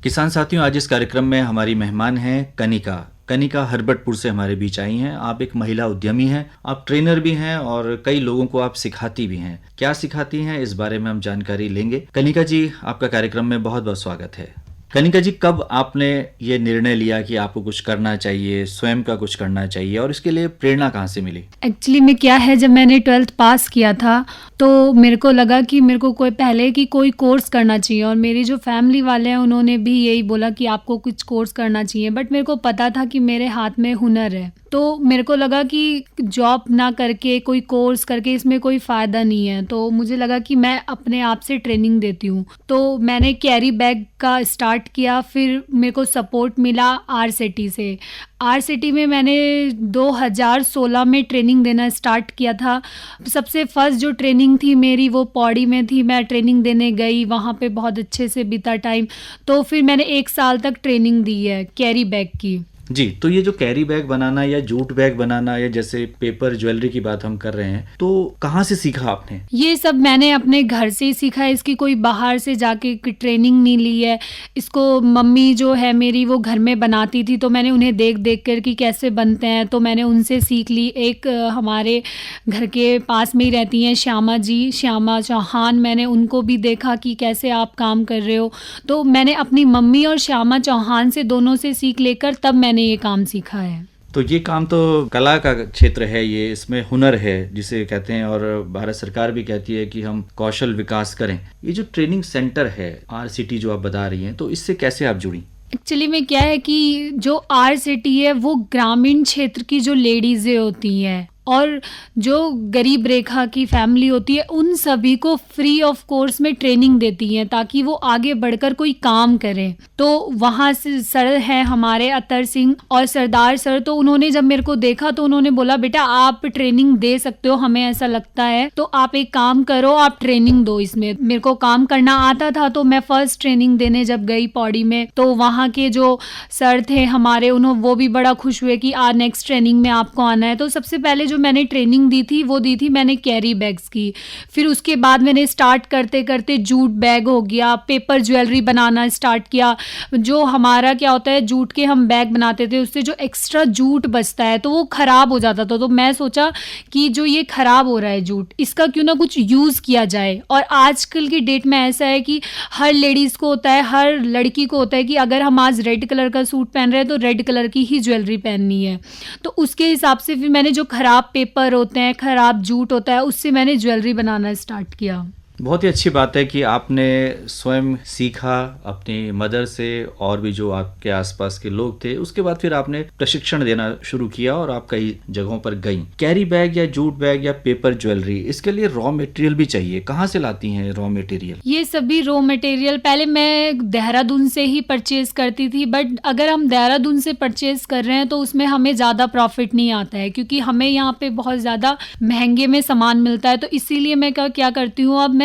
किसान साथियों, आज इस कार्यक्रम में हमारी मेहमान हैं कनिका हरबटपुर से हमारे बीच आई हैं। आप एक महिला उद्यमी हैं, आप ट्रेनर भी हैं और कई लोगों को आप सिखाती भी हैं। क्या सिखाती हैं, इस बारे में हम जानकारी लेंगे। कनिका जी, आपका कार्यक्रम में बहुत बहुत स्वागत है। कनिका जी, कब आपने ये निर्णय लिया कि आपको कुछ करना चाहिए, स्वयं का कुछ करना चाहिए, और इसके लिए प्रेरणा कहाँ से मिली? एक्चुअली में क्या है, जब मैंने 12th पास किया था तो मेरे को लगा कि मेरे को कोई कोर्स करना चाहिए, और मेरी जो फैमिली वाले हैं उन्होंने भी यही बोला कि आपको कुछ कोर्स करना चाहिए। बट मेरे को पता था कि मेरे हाथ में हुनर है, तो मेरे को लगा कि जॉब ना करके कोई कोर्स करके इसमें कोई फ़ायदा नहीं है। तो मुझे लगा कि मैं अपने आप से ट्रेनिंग देती हूँ, तो मैंने कैरी बैग का स्टार्ट किया। फिर मेरे को सपोर्ट मिला RCT से। RCT में मैंने 2016 में ट्रेनिंग देना स्टार्ट किया था। सबसे फर्स्ट जो ट्रेनिंग थी मेरी वो पौड़ी में थी। मैं ट्रेनिंग देने गई, वहाँ पे बहुत अच्छे से बीता टाइम। तो फिर मैंने 1 साल तक ट्रेनिंग दी है कैरी बैग की। जी, तो ये जो कैरी बैग बनाना या जूट बैग बनाना या जैसे पेपर ज्वेलरी की बात हम कर रहे हैं, तो कहाँ से सीखा आपने? ये सब मैंने अपने घर से ही सीखा है, इसकी कोई बाहर से जाके ट्रेनिंग नहीं ली है। इसको मम्मी जो है मेरी वो घर में बनाती थी, तो मैंने उन्हें देख देख कर कि कैसे बनते हैं, तो मैंने उनसे सीख ली। एक हमारे घर के पास में ही रहती हैं श्यामा चौहान, मैंने उनको भी देखा कि कैसे आप काम कर रहे हो। तो मैंने अपनी मम्मी और श्यामा चौहान से दोनों से सीख लेकर तब मैंने ये काम सीखा है। तो ये काम तो कला का क्षेत्र है, ये इसमें हुनर है जिसे कहते हैं, और भारत सरकार भी कहती है कि हम कौशल विकास करें। ये जो ट्रेनिंग सेंटर है RCT जो आप बता रही हैं, तो इससे कैसे आप जुड़ी? एक्चुअली में क्या है कि जो RCT है वो ग्रामीण क्षेत्र की जो लेडीज़ें होती हैं और जो गरीब रेखा की फैमिली होती है, उन सभी को फ्री ऑफ कोर्स में ट्रेनिंग देती हैं ताकि वो आगे बढ़कर कोई काम करें। तो वहाँ से सर हैं हमारे अतर सिंह और सरदार सर, तो उन्होंने जब मेरे को देखा तो उन्होंने बोला, बेटा आप ट्रेनिंग दे सकते हो, हमें ऐसा लगता है, तो आप एक काम करो, आप ट्रेनिंग दो इसमें। मेरे को काम करना आता था, तो मैं फर्स्ट ट्रेनिंग देने जब गई पौड़ी में, तो वहाँ के जो सर थे हमारे, वो भी बड़ा खुश हुए कि नेक्स्ट ट्रेनिंग में आपको आना है। तो सबसे पहले मैंने ट्रेनिंग दी थी मैंने कैरी बैग्स की। फिर उसके बाद मैंने स्टार्ट करते करते जूट बैग हो गया, पेपर ज्वेलरी बनाना स्टार्ट किया। जो हमारा क्या होता है, जूट के हम बैग बनाते थे, उससे जो एक्स्ट्रा जूट बचता है तो वो खराब हो जाता था। तो मैं सोचा कि जो ये खराब हो रहा है जूट, इसका क्यों ना कुछ यूज़ किया जाए। और आजकल की डेट में ऐसा है कि हर लेडीज़ को होता है, हर लड़की को होता है कि अगर हम आज रेड कलर का सूट पहन रहे हैं तो रेड कलर की ही ज्वेलरी पहननी है। तो उसके हिसाब से फिर मैंने जो खराब पेपर होते हैं, खराब जूट होता है, उससे मैंने ज्वेलरी बनाना स्टार्ट किया। बहुत ही अच्छी बात है कि आपने स्वयं सीखा अपनी मदर से, और भी जो आपके आसपास के लोग थे, उसके बाद फिर आपने प्रशिक्षण देना शुरू किया और आप कई जगहों पर गई। कैरी बैग या जूट बैग या पेपर ज्वेलरी, इसके लिए रॉ मटेरियल भी चाहिए। कहाँ से लाती हैं रॉ मटेरियल? ये सभी रॉ मटेरियल पहले मैं देहरादून से ही परचेज करती थी, बट अगर हम देहरादून से परचेज कर रहे हैं तो उसमें हमें ज़्यादा प्रॉफिट नहीं आता है, क्योंकि हमें यहाँ पे बहुत ज़्यादा महंगे में सामान मिलता है। तो इसीलिए मैं क्या करती हूँ, अब मैं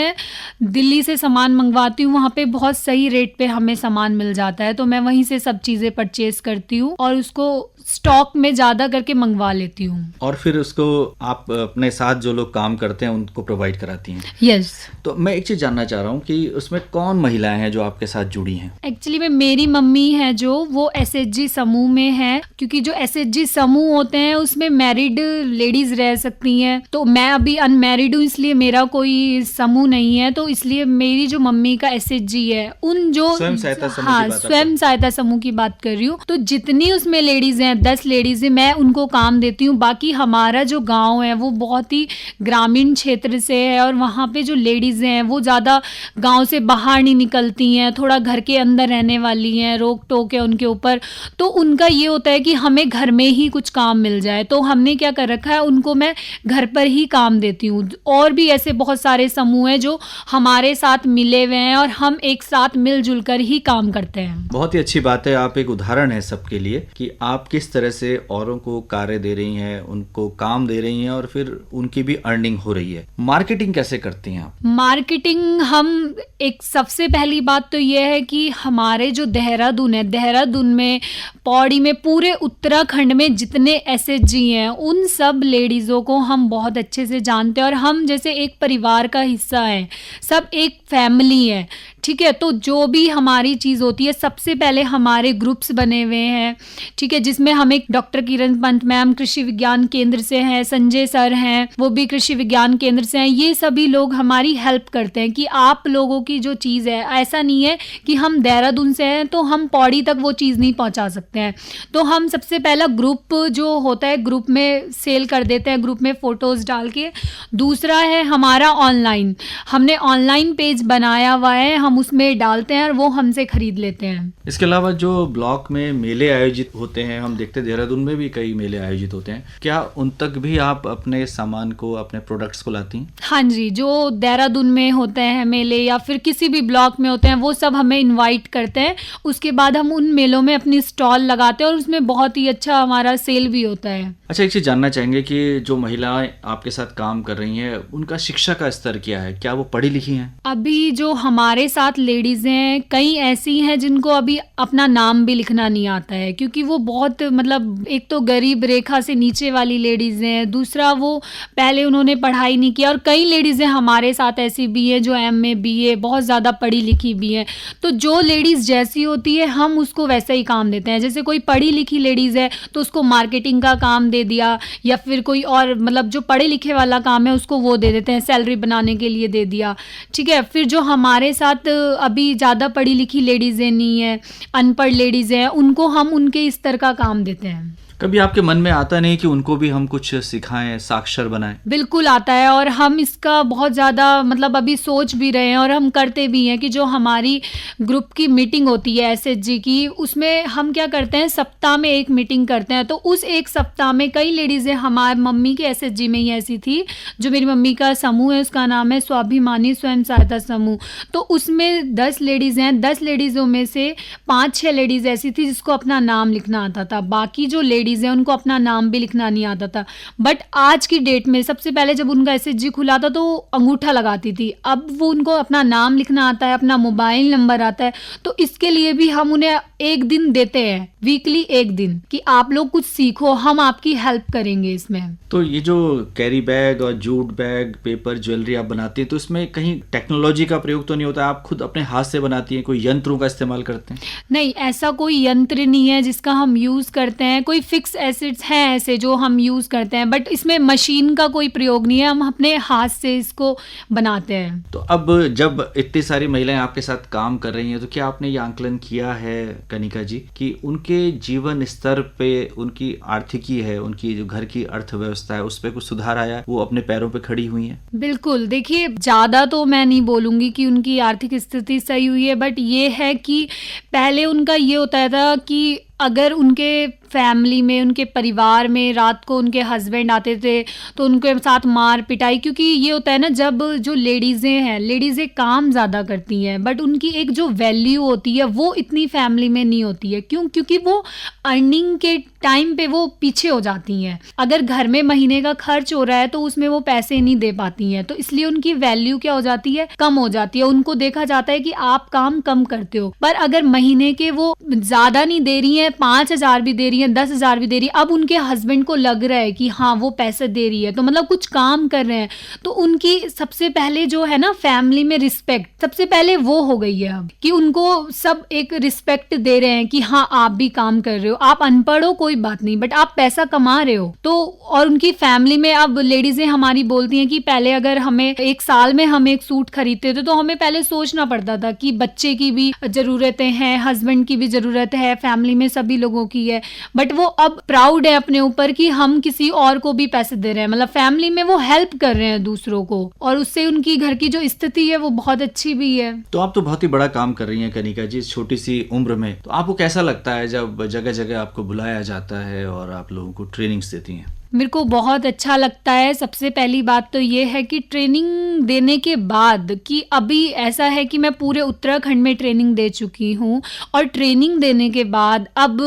दिल्ली से सामान मंगवाती हूँ, वहाँ पे बहुत सही रेट पे हमें सामान मिल जाता है, तो मैं वहीं से सब चीज़ें परचेज करती हूँ और उसको स्टॉक में ज़्यादा करके मंगवा लेती हूँ। और फिर उसको आप अपने साथ जो लोग काम करते हैं उनको प्रोवाइड कराती हैं? यस। तो मैं एक चीज़ जानना चाह रहा हूँ कि उसमें कौन महिलाएं हैं जो आपके साथ जुड़ी हैं? एक्चुअली में मेरी मम्मी है जो वो SHG समूह में है, क्योंकि जो SHG समूह होते हैं उसमें मैरिड लेडीज रह सकती हैं। तो मैं अभी अनमैरिड हूँ, इसलिए मेरा कोई समूह नहीं है, तो इसलिए मेरी जो मम्मी का SHG है, उन जो स्वयं सहायता समूह हाँ, की बात स्वयं सहायता समूह की बात कर रही हूँ। तो जितनी उसमें लेडीज हैं, 10 लेडीज, मैं उनको काम देती हूँ। बाकी हमारा जो गांव है वो बहुत ही ग्रामीण क्षेत्र से है, और वहाँ पे जो लेडीज हैं वो ज़्यादा गांव से बाहर नहीं निकलती हैं, थोड़ा घर के अंदर रहने वाली हैं, रोक टोक है उनके ऊपर। तो उनका ये होता है कि हमें घर में ही कुछ काम मिल जाए, तो हमने क्या कर रखा है, उनको मैं घर पर ही काम देती हूँ। और भी ऐसे बहुत सारे समूह हैं जो हमारे साथ मिले हुए हैं और हम एक साथ मिलजुल कर ही काम करते हैं। बहुत ही अच्छी बात है, आप एक उदाहरण है सबके लिए कि आप किस तरह से औरों को कार्य दे रही हैं, उनको काम दे रही हैं, और फिर उनकी भी अर्निंग हो रही है। मार्केटिंग कैसे करती हैं आप? मार्केटिंग हम एक सबसे पहली बात तो ये है कि हमारे जो देहरादून है, देहरादून में, पौड़ी में, पूरे उत्तराखंड में जितने SHG हैं उन सब लेडीज़ों को हम बहुत अच्छे से जानते हैं, और हम जैसे एक परिवार का हिस्सा हैं, सब एक फैमिली है। ठीक है, तो जो भी हमारी चीज़ होती है सबसे पहले हमारे ग्रुप्स बने हुए हैं, ठीक है, जिसमें हम एक डॉक्टर किरण पंत मैम कृषि विज्ञान केंद्र से हैं, संजय सर हैं, वो भी कृषि विज्ञान केंद्र से हैं। ये सभी लोग हमारी हेल्प करते हैं कि आप लोगों की जो चीज़ है, ऐसा नहीं है कि हम देहरादून से हैं तो हम पौड़ी तक वो चीज़ नहीं पहुंचा सकते हैं। तो हम सबसे पहला ग्रुप जो होता है ग्रुप में सेल कर देते हैं, ग्रुप में फ़ोटोज़ डाल के। दूसरा है हमारा ऑनलाइन, हमने ऑनलाइन पेज बनाया हुआ है, हम उसमें डालते हैं और वो हमसे खरीद लेते हैं। इसके अलावा जो ब्लॉक में मेले आयोजित होते हैं, हम देखते हैं देहरादून में भी कई मेले आयोजित होते हैं, क्या उन तक भी आप अपने सामान को, अपने प्रोडक्ट्स को लाती हैं? हाँ जी, जो देहरादून में होते हैं मेले या फिर किसी भी ब्लॉक में होते हैं, वो सब हमें इनवाइट करते हैं। उसके बाद हम उन मेलों में अपनी स्टॉल लगाते हैं और उसमें बहुत ही अच्छा हमारा सेल भी होता है। अच्छा, एक चीज़ जानना चाहेंगे कि जो महिलाएं आपके साथ काम कर रही हैं, उनका शिक्षा का स्तर क्या है? क्या वो पढ़ी लिखी हैं? अभी जो हमारे साथ लेडीज़ हैं, कई ऐसी हैं जिनको अभी अपना नाम भी लिखना नहीं आता है, क्योंकि वो बहुत मतलब एक तो गरीब रेखा से नीचे वाली लेडीज़ हैं, दूसरा वो पहले उन्होंने पढ़ाई नहीं किया, और कई लेडीज़ें हमारे साथ ऐसी भी हैं जो MA BA बहुत ज़्यादा पढ़ी लिखी भी हैं। तो जो लेडीज़ जैसी होती है हम उसको वैसा ही काम देते हैं। जैसे कोई पढ़ी लिखी लेडीज़ है तो उसको मार्केटिंग का काम दे दिया, या फिर कोई और मतलब जो पढ़े लिखे वाला काम है उसको वो दे देते हैं, सैलरी बनाने के लिए दे दिया, ठीक है। फिर जो हमारे साथ अभी ज़्यादा पढ़ी लिखी लेडीज़ें नहीं हैं, अनपढ़ लेडीज़ हैं, उनको हम उनके स्तर का काम देते हैं। कभी आपके मन में आता नहीं कि उनको भी हम कुछ सिखाएं, साक्षर बनाएं? बिल्कुल आता है, और हम इसका बहुत ज़्यादा मतलब अभी सोच भी रहे हैं और हम करते भी हैं कि जो हमारी ग्रुप की मीटिंग होती है SHG की, उसमें हम क्या करते हैं, सप्ताह में एक मीटिंग करते हैं। तो उस एक सप्ताह में कई लेडीज़ें, हमारी मम्मी के SHG में ही ऐसी थी, जो मेरी मम्मी का समूह है उसका नाम है स्वाभिमानी स्वयं सहायता समूह। तो उसमें 10 लेडीज़ हैं, 10 लेडीज़ों में से 5-6 लेडीज़ ऐसी थी जिसको अपना नाम लिखना आता था, बाकी जो लेडीज़ हैं उनको अपना नाम भी लिखना नहीं आता था। बट आज की डेट में सबसे पहले जब उनका SHG खुला था तो अंगूठा लगाती थी, अब वो उनको अपना नाम लिखना आता है, अपना मोबाइल नंबर आता है। तो इसके लिए भी हम उन्हें एक दिन देते हैं, वीकली एक दिन, कि आप लोग कुछ सीखो, हम आपकी हेल्प करेंगे इसमें। तो ये जो कैरी बैग और जूट बैग, पेपर, ज्वेलरी आप बनाती हैं, तो इसमें कहीं टेक्नोलॉजी का प्रयोग तो नहीं होता? आप खुद अपने हाथ से बनाती हैं, कोई यंत्रों का इस्तेमाल करते हैं? नहीं, ऐसा कोई यंत्र नहीं है जिसका हम यूज़ करते हैं। कोई फिक्स एसिड्स हैं ऐसे जो हम यूज़ करते हैं, बट इसमें मशीन का कोई प्रयोग नहीं है, हम अपने हाथ से इसको बनाते हैं। तो अब जब इतनी सारी महिलाएं आपके साथ काम कर रही हैं, तो क्या आपने ये आंकलन किया है कनिका जी कि उनके जीवन स्तर पे, उनकी आर्थिकी है, उनकी जो घर की अर्थव्यवस्था है, उस पर कुछ सुधार आया है? वो अपने पैरों पे खड़ी हुई हैं? बिल्कुल, देखिए ज़्यादा तो मैं नहीं बोलूँगी कि उनकी आर्थिक स्थिति सही हुई है, बट ये है कि पहले उनका ये होता था कि अगर उनके फैमिली में, उनके परिवार में रात को उनके हस्बैंड आते थे तो उनके साथ मार पिटाई, क्योंकि ये होता है ना, जब जो लेडीज़ें काम ज़्यादा करती हैं बट उनकी एक जो वैल्यू होती है वो इतनी फैमिली में नहीं होती है। क्यों? क्योंकि वो अर्निंग के टाइम पे वो पीछे हो जाती हैं। अगर घर में महीने का खर्च हो रहा है तो उसमें वो पैसे नहीं दे पाती हैं, तो इसलिए उनकी वैल्यू क्या हो जाती है, कम हो जाती है। उनको देखा जाता है कि आप काम कम करते हो, पर अगर महीने के वो ज़्यादा नहीं दे रही हैं, 5,000 भी दे रही हैं, 10,000 भी दे रही है, अब उनके हस्बैंड को लग रहा है कि हाँ वो पैसे दे रही है, तो मतलब कुछ काम कर रहे हैं, तो उनकी सबसे पहले जो है ना फैमिली में रिस्पेक्ट सबसे पहले वो हो गई है अब, कि उनको सब एक रिस्पेक्ट दे रहे हैं कि हाँ आप भी काम कर रहे हो, आप अनपढ़ हो कोई बात नहीं, बट आप पैसा कमा रहे हो। तो और उनकी फैमिली में अब लेडीजें हमारी बोलती हैं कि पहले अगर हमें एक साल में हम एक सूट खरीदते थे तो हमें पहले सोचना पड़ता था कि बच्चे की भी जरूरतें हैं, हस्बैंड की भी जरूरत है, फैमिली में सभी लोगों की है, बट वो अब प्राउड है अपने ऊपर कि हम किसी और को भी पैसे दे रहे हैं, मतलब फैमिली में वो हेल्प कर रहे हैं दूसरों को, और उससे उनकी घर की जो स्थिति है वो बहुत अच्छी भी है। तो आप तो बहुत ही बड़ा काम कर रही हैं कनिका जी, इस छोटी सी उम्र में। तो आपको कैसा लगता है जब जगह जगह आपको बुलाया जाता है और आप लोगों को ट्रेनिंग्स देती हैं? मेरे को बहुत अच्छा लगता है। सबसे पहली बात तो ये है कि ट्रेनिंग देने के बाद, कि अभी ऐसा है कि मैं पूरे उत्तराखंड में ट्रेनिंग दे चुकी हूँ, और ट्रेनिंग देने के बाद अब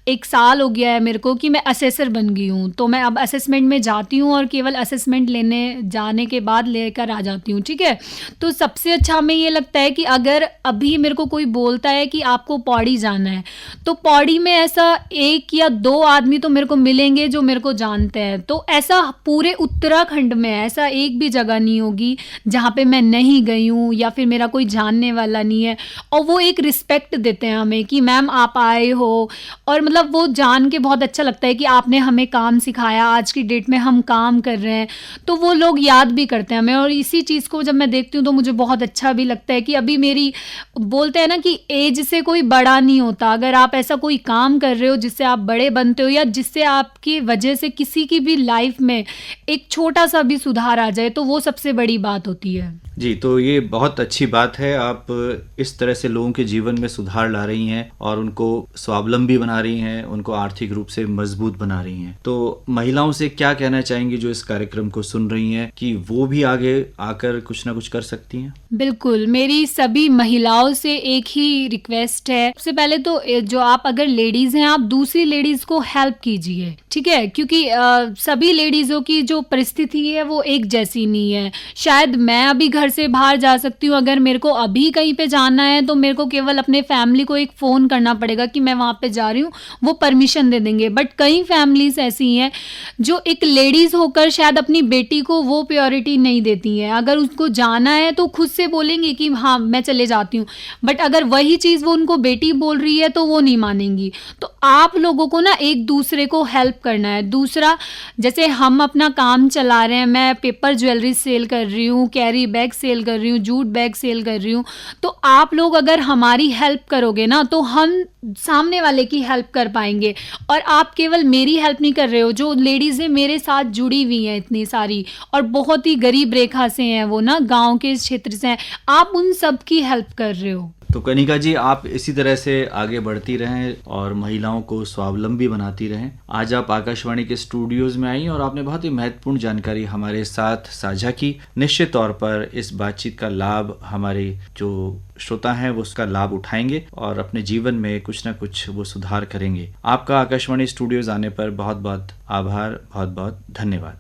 1 साल हो गया है मेरे को कि मैं असेसर बन गई हूँ। तो मैं अब असेसमेंट में जाती हूँ और केवल असेसमेंट लेने जाने के बाद लेकर आ जाती हूँ, ठीक है। तो सबसे अच्छा हमें ये लगता है कि अगर अभी मेरे को कोई बोलता है कि आपको पौड़ी जाना है, तो पौड़ी में ऐसा 1 या 2 आदमी तो मेरे को मिलेंगे जो मेरे को जानते बोलते हैं। तो ऐसा पूरे उत्तराखंड में ऐसा एक भी जगह नहीं होगी जहाँ पे मैं नहीं गई हूँ या फिर मेरा कोई जानने वाला नहीं है, और वो एक रिस्पेक्ट देते हैं हमें कि मैम आप आए हो, और मतलब वो जान के बहुत अच्छा लगता है कि आपने हमें काम सिखाया, आज की डेट में हम काम कर रहे हैं, तो वो लोग याद भी करते हैं हमें। और इसी चीज़ को जब मैं देखती हूँ तो मुझे बहुत अच्छा भी लगता है कि अभी मेरी, बोलते हैं ना कि एज से कोई बड़ा नहीं होता। अगर आप ऐसा कोई काम कर रहे हो जिससे आप बड़े बनते हो या जिससे आपकी वजह से किसी की भी लाइफ में एक छोटा सा भी सुधार आ जाए, तो वो सबसे बड़ी बात होती है। जी, तो ये बहुत अच्छी बात है, आप इस तरह से लोगों के जीवन में सुधार ला रही हैं और उनको स्वावलंबी बना रही हैं, उनको आर्थिक रूप से मजबूत बना रही हैं। तो महिलाओं से क्या कहना चाहेंगी जो इस कार्यक्रम को सुन रही हैं कि वो भी आगे आकर कुछ ना कुछ कर सकती हैं? बिल्कुल, मेरी सभी महिलाओं से एक ही रिक्वेस्ट है। सबसे पहले तो जो आप अगर लेडीज़ हैं, आप दूसरी लेडीज़ को हेल्प कीजिए, ठीक है? क्योंकि सभी लेडीज़ों की जो परिस्थिति है वो एक जैसी नहीं है। शायद मैं अभी घर से बाहर जा सकती हूँ, अगर मेरे को अभी कहीं पे जाना है तो मेरे को केवल अपने फैमिली को एक फ़ोन करना पड़ेगा कि मैं वहाँ पे जा रही हूँ, वो परमिशन दे देंगे। बट कई फैमिलीज़ ऐसी हैं जो एक लेडीज़ होकर शायद अपनी बेटी को वो प्रायोरिटी नहीं देती हैं। अगर उसको जाना है तो खुद से बोलेंगी कि हाँ मैं चले जाती हूँ, बट अगर वही चीज़ वो उनको बेटी बोल रही है तो वो नहीं मानेंगी। तो आप लोगों को ना एक दूसरे को हेल्प करना है। दूसरा, जैसे हम अपना काम चला रहे हैं, मैं पेपर ज्वेलरी सेल कर रही हूँ, कैरी बैग सेल कर रही हूँ, जूट बैग सेल कर रही हूँ, तो आप लोग अगर हमारी हेल्प करोगे ना तो हम सामने वाले की हेल्प कर पाएंगे। और आप केवल मेरी हेल्प नहीं कर रहे हो, जो लेडीज़ें मेरे साथ जुड़ी हुई हैं इतनी सारी, और बहुत ही गरीब रेखा से हैं, वो ना गांव के क्षेत्र से हैं, आप उन सब की हेल्प कर रहे हो। तो कनिका जी, आप इसी तरह से आगे बढ़ती रहें और महिलाओं को स्वावलंबी बनाती रहें। आज आप आकाशवाणी के स्टूडियोज में आई और आपने बहुत ही महत्वपूर्ण जानकारी हमारे साथ साझा की। निश्चित तौर पर इस बातचीत का लाभ हमारे जो श्रोता हैं वो उसका लाभ उठाएंगे और अपने जीवन में कुछ ना कुछ वो सुधार करेंगे। आपका आकाशवाणी स्टूडियोज आने पर बहुत बहुत आभार, बहुत बहुत धन्यवाद।